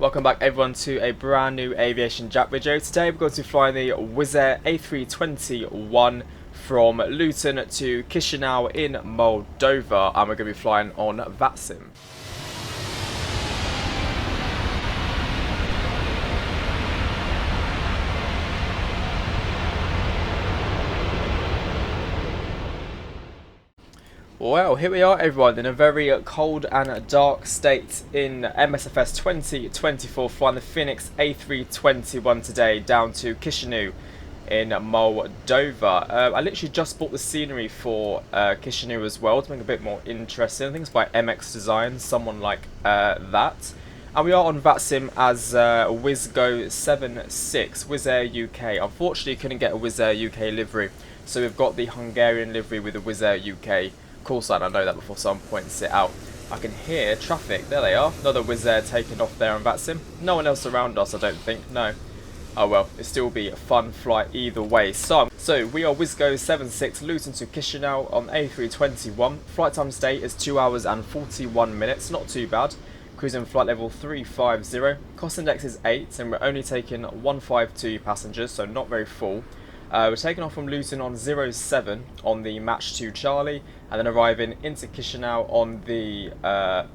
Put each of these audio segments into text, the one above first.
Welcome back everyone to a brand new aviation Jack video. Today we're going to fly the Wizzair A321 from Luton to Chisinau in Moldova, and we're going to be flying on Vatsim. Well, here we are everyone in a very cold and dark state in Msfs 2024, flying the Fenix A321 today down to Chisinau in Moldova. I literally just bought the scenery for Chisinau as well to make it a bit more interesting. I think it's by MX Design, someone like that. And we are on Vatsim as Wizz 76, Wizzair UK. Unfortunately couldn't get a Wizzair UK livery, so we've got the Hungarian livery with the Wizzair UK call sign. I know that before someone points it out. I can hear traffic. There they are. Another Wizzair taking off there on Vatsim. No one else around us, I don't think. No. Oh well, it'll still be a fun flight either way. So we are Wizz 76 Luton to Chisinau on A321. Flight time today is 2 hours and 41 minutes. Not too bad. Cruising flight level 350. Cost index is 8 and we're only taking 152 passengers, so not very full. We're taking off from Luton on 07 on the Match 2 Charlie, and then arriving into Chisinau on the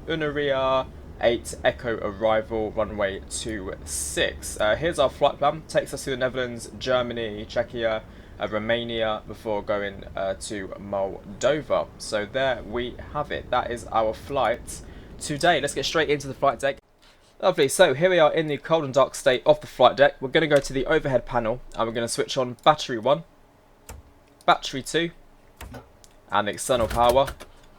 Unaria 8 Echo arrival, runway 26. Here's our flight plan. Takes us to the Netherlands, Germany, Czechia, Romania before going to Moldova. So there we have it. That is our flight today. Let's get straight into the flight deck. Lovely, so here we are in the cold and dark state of the flight deck. We're going to go to the overhead panel and we're going to switch on battery 1, battery 2 and external power.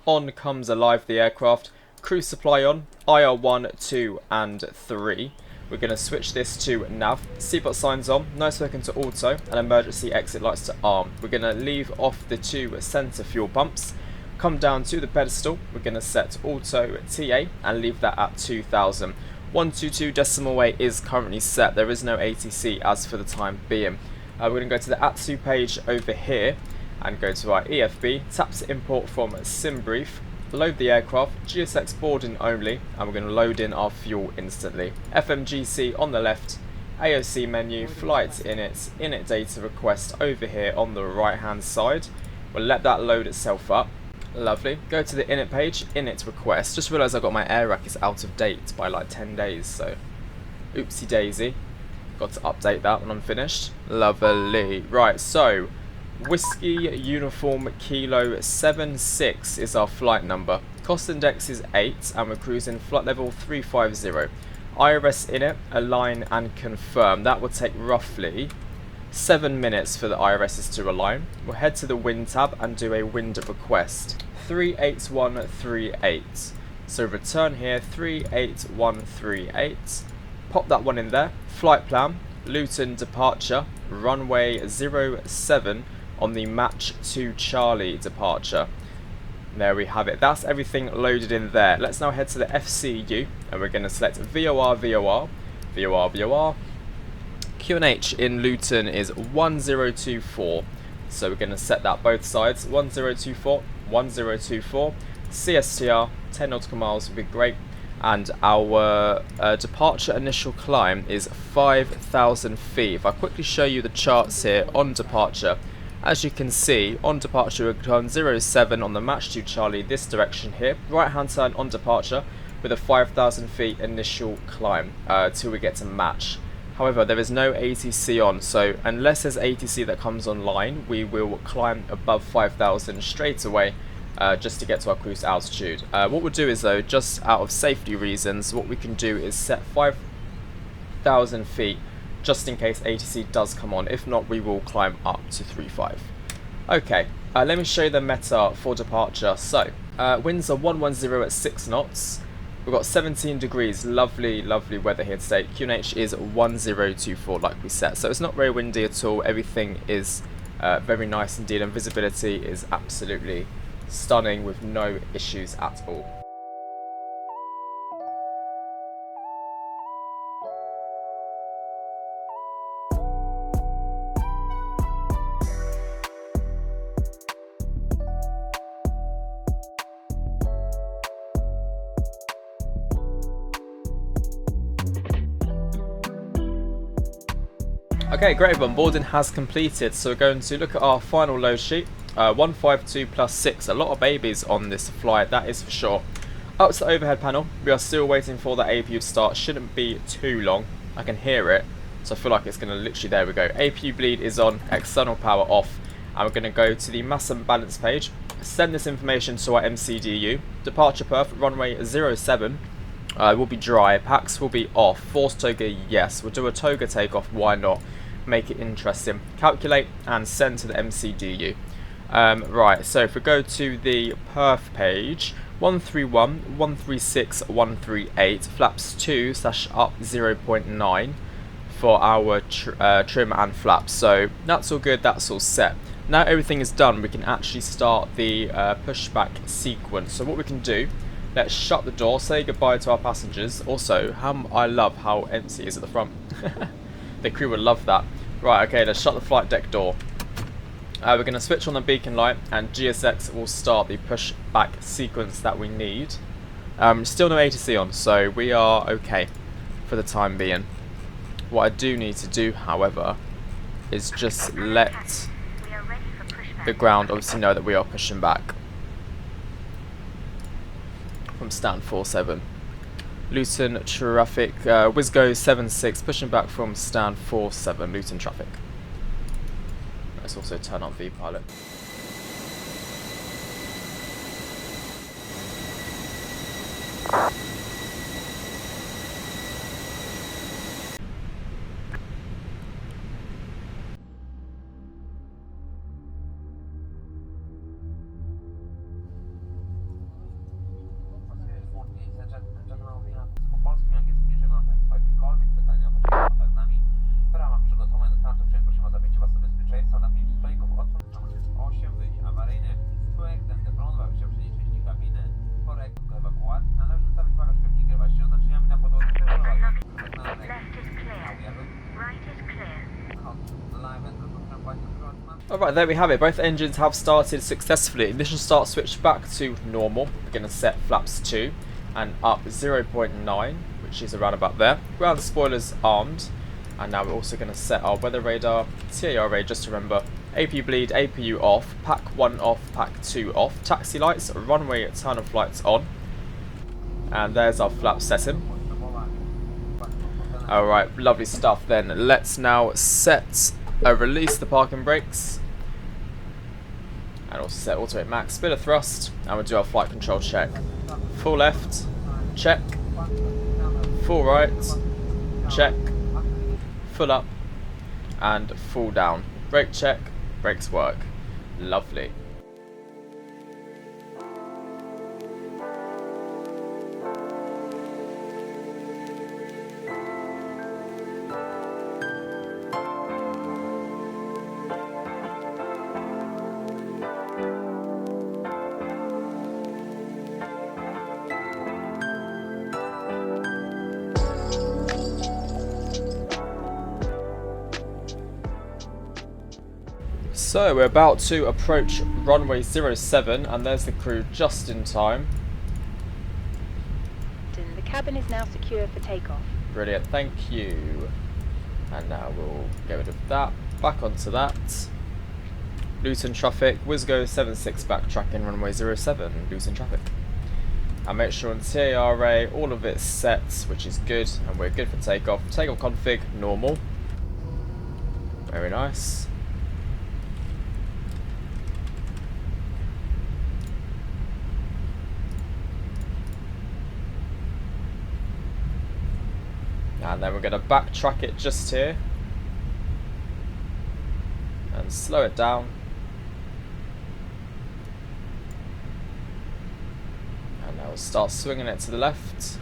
On comes alive the aircraft. Cruise supply on, IR 1, 2 and 3. We're going to switch this to nav. Seatbelt signs on, no smoking to auto, and emergency exit lights to arm. We're going to leave off the 2 centre fuel pumps. Come down to the pedestal. We're going to set auto TA and leave that at 2000. 122 decimal way is currently set. There is no ATC as for the time being. We're going to go to the ATSU page over here and go to our EFB, tap to import from Simbreif, load the aircraft, GSX boarding only, and we're going to load in our fuel instantly. FMGC on the left, AOC menu, flight init data request over here on the right hand side. We'll let that load itself up. Lovely. Go to the init page, init request. Just realised I got my air rack is out of date by like 10 days, so oopsie daisy. Got to update that when I'm finished. Lovely. Right, so Whiskey Uniform Kilo 76 is our flight number. Cost index is 8 and we're cruising flight level 350. IRS init, align and confirm. That will take roughly 7 minutes for the IRSs to align. We'll head to the wind tab and do a wind request. 38138. So return here 38138. Pop that one in there. Flight plan, Luton departure, runway 07 on the Match 2 Charlie departure. There we have it. That's everything loaded in there. Let's now head to the FCU and we're going to select VOR, VOR, VOR, VOR. QNH in Luton is 1024, so we're going to set that both sides. 1024, 1024. CSTR 10 nautical miles would be great, and our departure initial climb is 5,000 feet. If I quickly show you the charts here on departure, as you can see on departure we're going 07 on the Match 2 Charlie this direction here, right hand turn on departure with a 5,000 feet initial climb till we get to Match. However, there is no ATC on, so unless there's ATC that comes online, we will climb above 5,000 straight away just to get to our cruise altitude. What we'll do is though, just out of safety reasons, what we can do is set 5,000 feet just in case ATC does come on. If not, we will climb up to 3.5. Okay, let me show you the meta for departure. So, winds are 110 at 6 knots. We've got 17 degrees, lovely, lovely weather here today. QNH is 1024 like we said, so it's not very windy at all. Everything is very nice indeed, and visibility is absolutely stunning with no issues at all. Okay, great everyone, boarding has completed, so we're going to look at our final load sheet. 152 plus 6, a lot of babies on this flight, that is for sure. Up to the overhead panel, we are still waiting for the APU to start, shouldn't be too long, I can hear it, so I feel like it's going to literally, there we go. APU bleed is on, external power off, and we're going to go to the mass and balance page, send this information to our MCDU, departure perf, runway 07, will be dry, packs will be off, force toga yes, we'll do a toga takeoff, why not, make it interesting, calculate and send to the MCDU. Right, so if we go to the perf page, 131, 136, 138, flaps 2 / up 0.9 for our trim and flaps, so that's all good, that's all set. Now everything is done, we can actually start the pushback sequence. So what we can do, let's shut the door, say goodbye to our passengers. Also, I love how empty it is at the front. The crew would love that. Right, okay, let's shut the flight deck door. We're going to switch on the beacon light and GSX will start the pushback sequence that we need. Still no ATC on, so we are okay for the time being. What I do need to do, however, is just let the ground obviously know that we are pushing back from stand 47. Luton traffic, Wizz 76 pushing back from stand 47, Luton traffic. Let's also turn on V-pilot. Alright, there we have it. Both engines have started successfully. Ignition start switched back to normal. We're going to set flaps 2 and up 0.9, which is around about there. Ground spoilers armed. And now we're also going to set our weather radar, TARA, just to remember. APU bleed, APU off, pack 1 off, pack 2 off. Taxi lights, runway turn of lights on. And there's our flap setting. Alright, lovely stuff then. Let's now release the parking brakes. And also set auto max, bit of thrust, and we'll do our flight control check. Full left, check. Full right, check. Full up, and full down. Brake check, brakes work. Lovely. So we're about to approach runway 07 and there's the crew just in time. The cabin is now secure for takeoff. Brilliant, thank you. And now we'll get rid of that, back onto that. Luton traffic, Wizz 76 backtracking runway 07, Luton traffic. And make sure on TARA all of it's set, which is good, and we're good for takeoff. Takeoff config, normal. Very nice. And then we're going to backtrack it just here and slow it down, and now we'll start swinging it to the left.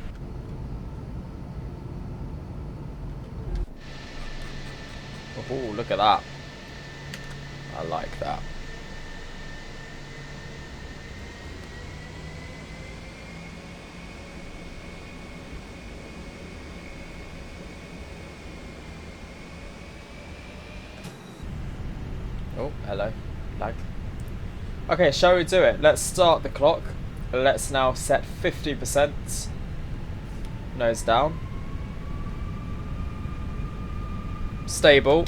Oh, look at that. I like that. Oh, hello. Lag. Okay, shall we do it? Let's start the clock. Let's now set 50%. Nose down. Stable.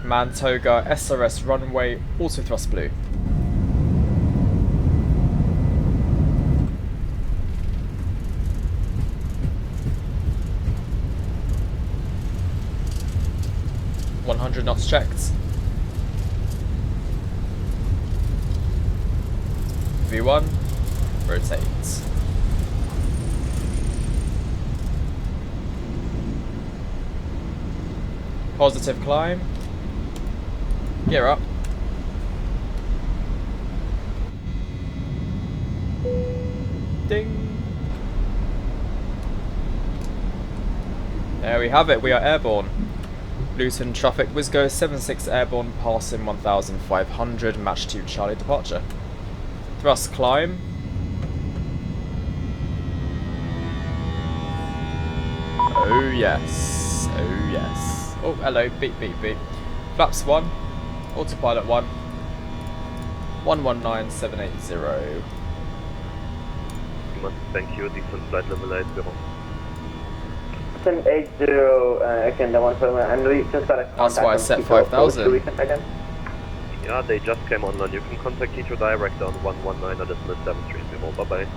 Mantoga SRS runway auto thrust blue. .100 knots checked. V1, rotate. Positive climb. Gear up. Ding. There we have it, we are airborne. Luton traffic, Wizz 76 airborne, passing 1500, match 2 Charlie departure. Thrust climb. Oh yes, oh yes. Oh hello, beep beep beep. Flaps 1, autopilot 1, 119780. Thank you, decent flight level 80. 80, again, the one for and we just got a contact. That's why I set 5000. Yeah, they just came online. You can contact Heathrow direct on 119.730. Bye bye.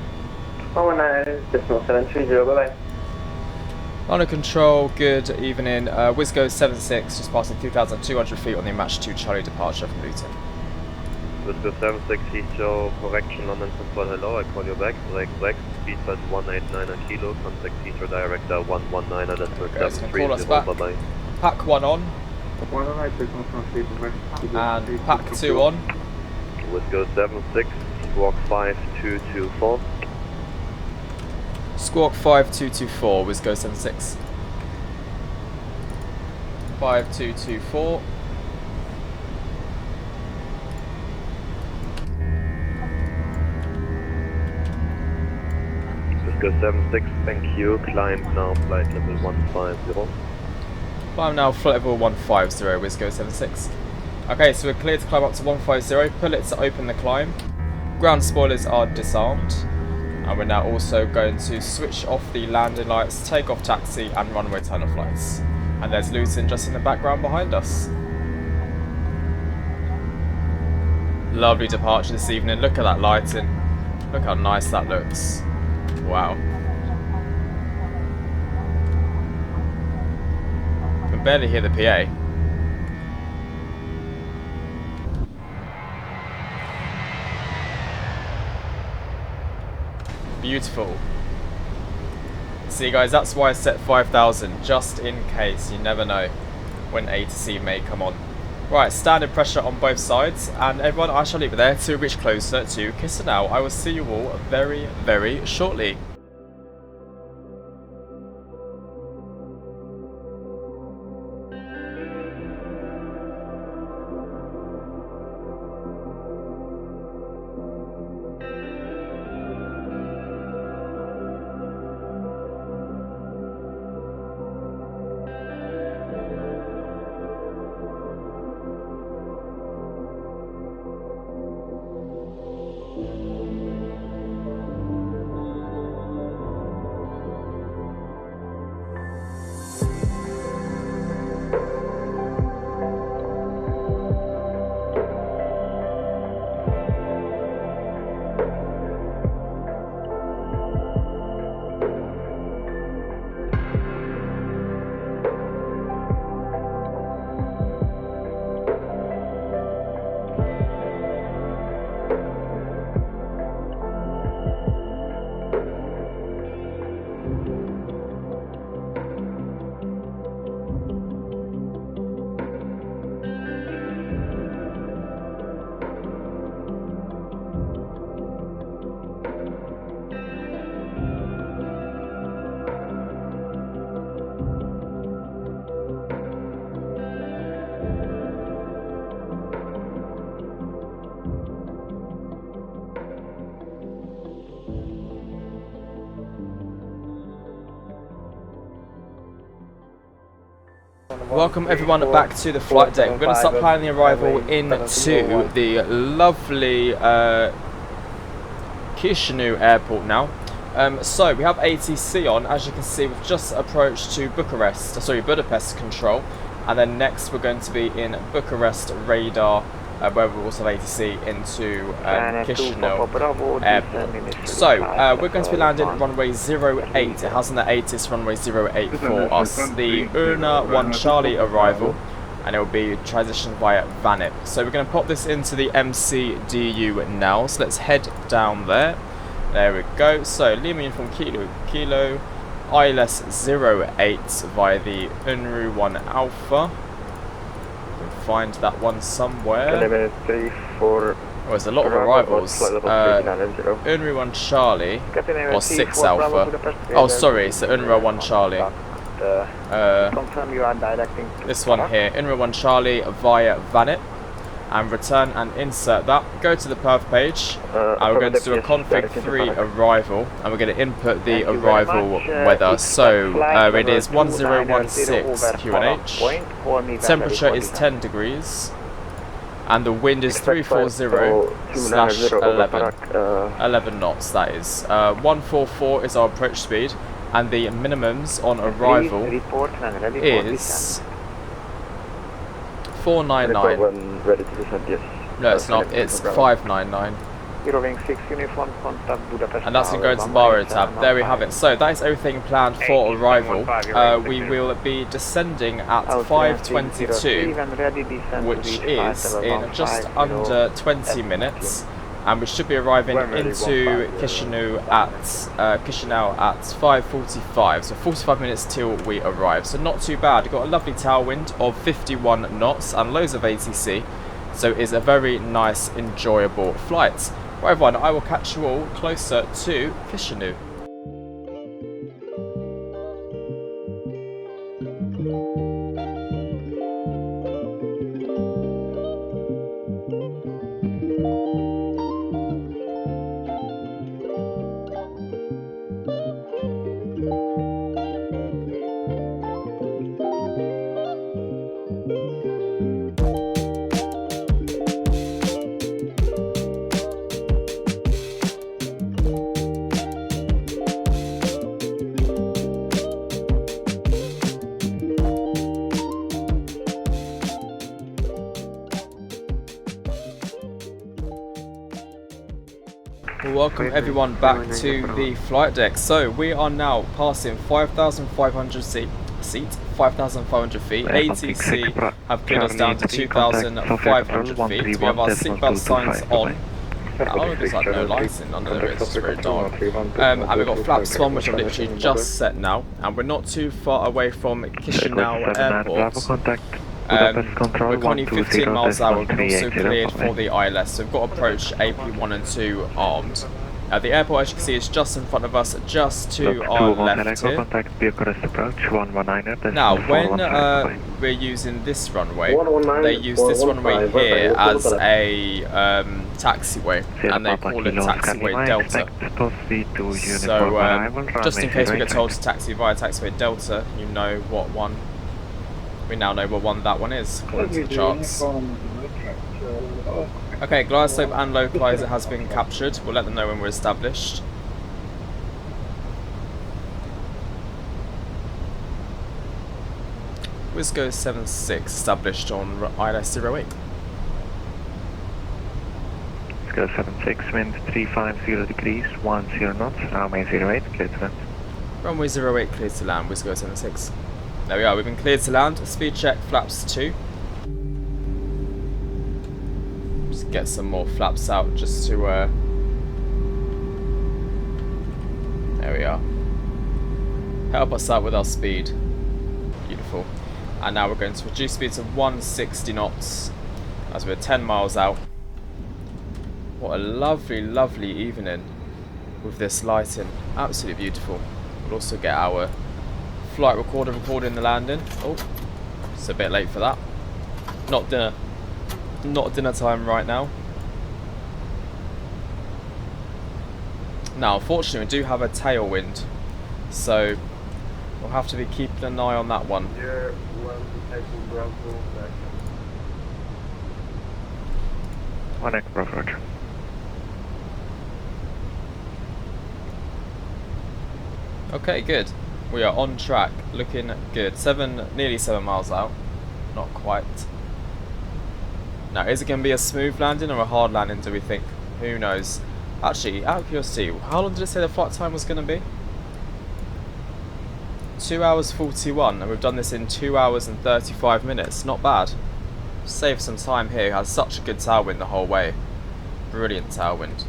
119.730. Bye bye. Under control, good evening. Wizz 76, just passing 2,200 feet on the match 2 Charlie departure from Luton. Wizz 76, Heathrow, correction, London control, hello, I call you back. Break, speed at 189 a kilo, contact Heathrow director 119.730. Bye bye. Pack 1 on. And pack 2 on. Wizz 76, squawk 5224. Squawk 5224, Wizz 76. 5224. Wizz 76, thank you. Climb now, flight level 150. Climb now, flight level 150, Wizz 76. Okay, so we're clear to climb up to 150. Pull it to open the climb. Ground spoilers are disarmed. And we're now also going to switch off the landing lights, take off taxi and runway tunnel flights. And there's Luton just in the background behind us. Lovely departure this evening. Look at that lighting. Look how nice that looks. Wow. I can barely hear the PA. Beautiful. See guys, that's why I set 5,000, just in case, you never know when A to C may come on. Right, standard pressure on both sides, and everyone, I shall leave it there to reach closer to Chisinau. I will see you all very, very shortly. Welcome everyone back to the flight deck. We're going to start planning the arrival into the lovely Chisinau airport now. So we have ATC on. As you can see, we've just approached to Budapest control. And then next we're going to be in Bucharest radar, where we'll also have ATC into Chisinau Airport. So we're going to be landing runway 08. It has on the 8th runway 08 for us. The Urna 1 Charlie arrival, and it will be transitioned via Vanip. So we're going to pop this into the MCDU now. So let's head down there. There we go. So Lima Uniform Kilo ILS 08 via the Unru 1 Alpha. Find that one somewhere. Oh, there's a lot of arrivals. Unru 1 Charlie or 6 Alpha. Oh, sorry, it's the Unru 1 Charlie. Confirm you are directing to this one here, Unru 1 Charlie via Vanip, and return and insert that. Go to the perf page, and we're going to do a config 3 arrival, and we're going to input the arrival weather. So it is 1016 QNH, temperature is 10 degrees, and the wind is 340/11 knots, that is. 144 is our approach speed, and the minimums on arrival is 499. Ready to descend, yes. No, it's not. It's 599. And that's going to go into the Baro tab. There we have it. So that is everything planned for arrival. We will be descending at 5:22, which is in just under 20 minutes. And we should be arriving into Chisinau at 5:45, so 45 minutes till we arrive. So not too bad. We've got a lovely tailwind of 51 knots and loads of ATC, so it's a very nice, enjoyable flight. Right, everyone, I will catch you all closer to Chisinau. Welcome everyone back to the flight deck. So we are now passing 5,500 feet. 5,500 feet. ATC have cleared us down to 2,500 feet. We have our seatbelt signs on. Oh, there's like no lighting under there, it's very dark. And we've got flaps on, which are literally just set now. And we're not too far away from Chisinau Airport. We're currently 15 miles out, we've also cleared for the ILS, so we've got approach AP1 and 2 armed. The airport, as you can see, is just in front of us, just to our left here. Now, when we're using this runway, they use this runway here as a taxiway, and they call it taxiway Delta. So, just in case we get told to taxi via taxiway Delta, you know what one. We now know what one that one is, according to the charts. Okay, glide slope and localizer has been captured. We'll let them know when we're established. Wizgo 76 established on ILS 08. Wizgo 76, wind 350 degrees, 10 knots, runway 08, clear to land. Runway 08 cleared to land, Wizgo 76. There we are, we've been cleared to land. Speed check, flaps 2. Just get some more flaps out just to, there we are. Help us out with our speed. Beautiful. And now we're going to reduce speed to 160 knots as we're 10 miles out. What a lovely, lovely evening with this lighting. Absolutely beautiful. We'll also get our flight recorder recording the landing. Oh, it's a bit late for that. Not dinner time right now. Now, unfortunately, we do have a tailwind, so we'll have to be keeping an eye on that one. One Echo Roger. Okay, good. We are on track, looking good. Nearly 7 miles out. Not quite. Now, is it going to be a smooth landing or a hard landing, do we think? Who knows? Actually, out of curiosity, how long did it say the flight time was going to be? 2 hours 41, and we've done this in 2 hours and 35 minutes. Not bad. Save some time here. Has such a good tailwind the whole way. Brilliant tailwind.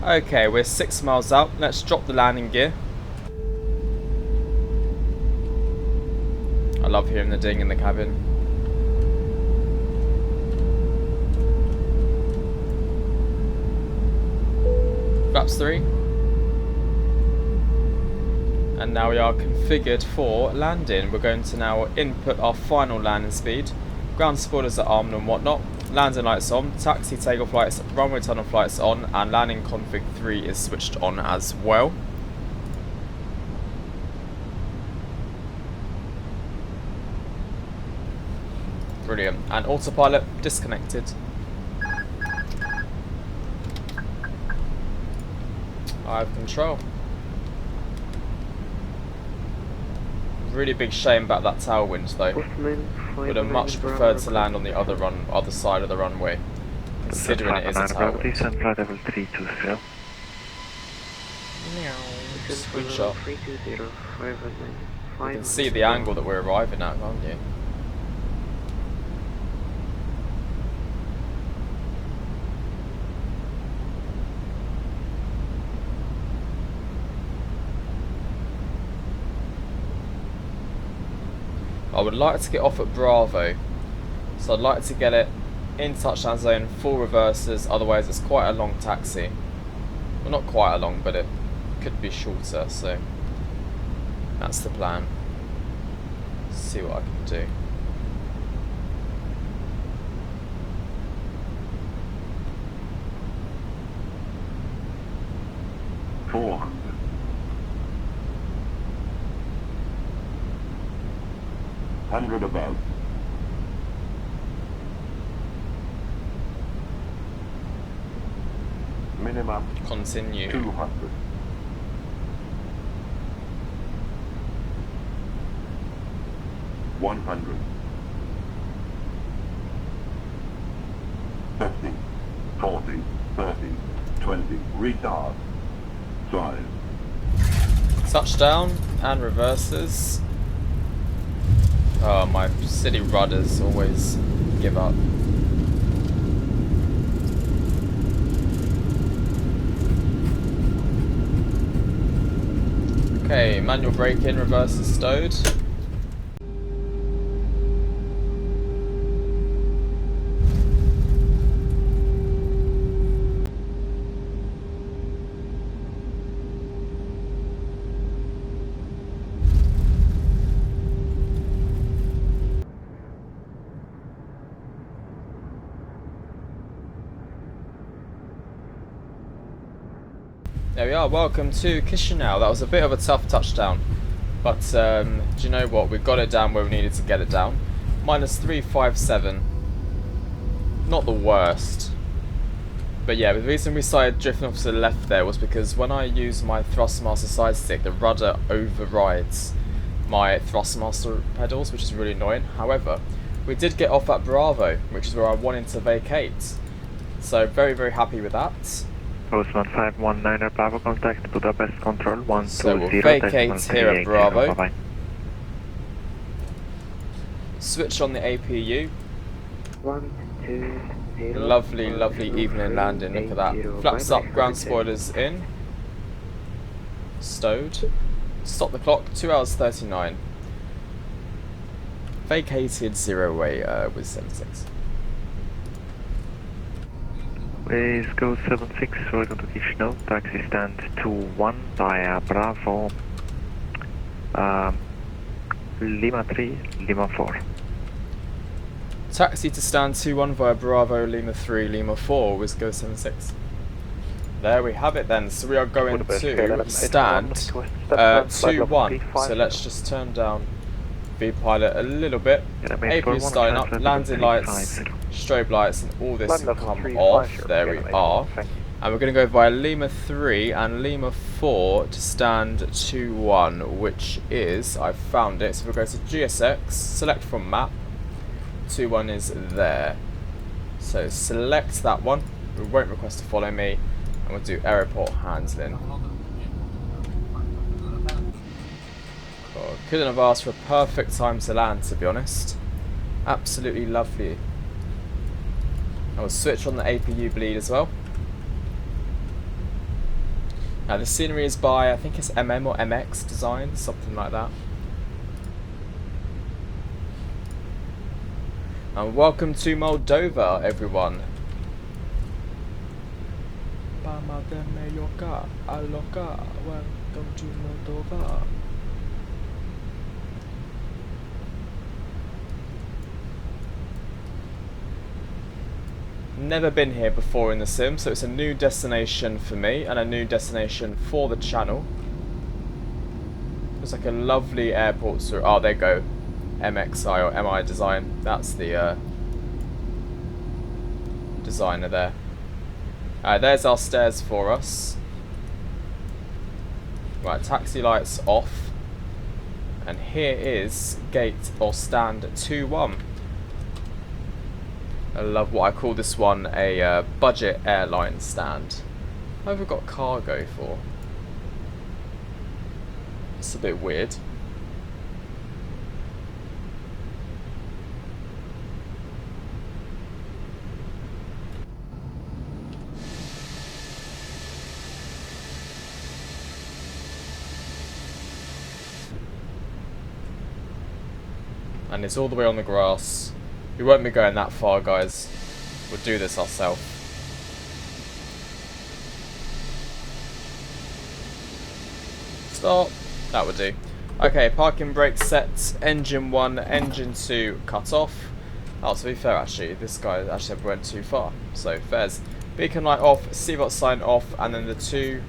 Okay, we're 6 miles out. Let's drop the landing gear. I love hearing the ding in the cabin. Flaps 3. And now we are configured for landing. We're going to now input our final landing speed. Ground spoilers are armed and whatnot. Landing lights on, taxi takeoff lights, runway tunnel flights on, and landing config 3 is switched on as well. Brilliant. And autopilot disconnected. I have control. Really big shame about that tailwind though. Would have much preferred to land on the other side of the runway, considering it is a tailwind. Sweet shot. You can see the angle that we're arriving at, can't you? I would like to get off at Bravo, so I'd like to get it in touchdown zone, full reverses, otherwise it's quite a long taxi. Well, not quite a long, but it could be shorter, so that's the plan. See what I can do. Four. 100 above. Minimum. Continue. 200. 100. 50. 40. 30. 20. Retard. 5. Touchdown and reverses. Oh, my city rudders always give up. Okay, manual brake in, reverses stowed. There we are, welcome to Chisinau. That was a bit of a tough touchdown, but do you know what, we got it down where we needed to get it down. Minus 357, not the worst, but yeah, the reason we started drifting off to the left there was because when I use my Thrustmaster side stick, the rudder overrides my Thrustmaster pedals, which is really annoying. However, we did get off at Bravo, which is where I wanted to vacate, so very, very happy with that. Post 1519 Bravo contact Budapest control 120. So we'll vacate here at Bravo. Bye bye. Switch on the APU. 1, 2, 0. Lovely, lovely evening landing. Look at that. Flaps up, ground spoilers in. Stowed. Stop the clock. 2 hours 39. Vacated 0 way with 76. Please go 76, welcome to Chisinau, taxi stand 21 via Bravo, Lima 3, Lima 4. Taxi to stand 21 via Bravo, Lima 3, Lima 4, with go 76. There we have it then, so we are going to stand 21, so let's just turn down the pilot a little bit. AP is starting up, landing lights strobe lights and all this Flight can level come 3, off. flash, There we are. And we're going to go via Lima 3 and Lima 4 to stand 2-1, which is, I've found it, so we'll go to GSX, select from map, 2-1 is there. So select that one, we won't request to follow me, and we'll do airport handling. Oh, couldn't have asked for a perfect time to land, to be honest. Absolutely lovely. I will switch on the APU bleed as well. Now the scenery is by, I think it's MM or MX design, something like that. And welcome to Moldova, everyone. Welcome to Moldova. Never been here before in the sim, so it's a new destination for me and a new destination for the channel. It's like a lovely airport. Oh, there you go. MXI or MI design. That's the designer there. There's our stairs for us. Right, taxi lights off. And here is gate or stand 2-1. I love what I call this one a budget airline stand. What have we got cargo for? It's a bit weird. And it's all the way on the grass. We won't be going that far, guys. We'll do this ourselves. Stop. That would do. Okay, parking brake set. Engine 1, engine 2 cut off. Oh, to be fair, actually, this guy actually went too far. So, fairs. Beacon light off, CVOT sign off, and then the two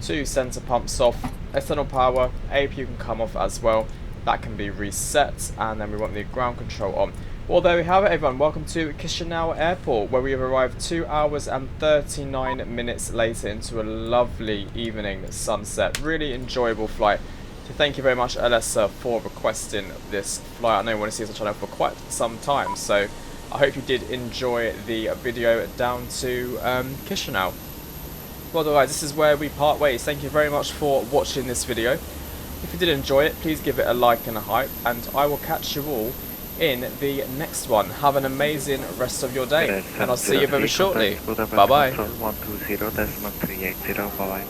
sensor pumps off. External power, APU can come off as well. That can be reset, and then we want the ground control on. Well, there we have it, everyone. Welcome to Chisinau Airport, where we have arrived 2 hours and 39 minutes later into a lovely evening sunset. Really enjoyable flight. So thank you very much, Alessa, for requesting this flight. I know you want to see this on the channel for quite some time, so I hope you did enjoy the video down to Chisinau. Well, guys, this is where we part ways. Thank you very much for watching this video. If you did enjoy it, please give it a like and a hype, and I will catch you all in the next one. Have an amazing rest of your day, and I'll see you very shortly. Bye bye. 120.380, bye bye.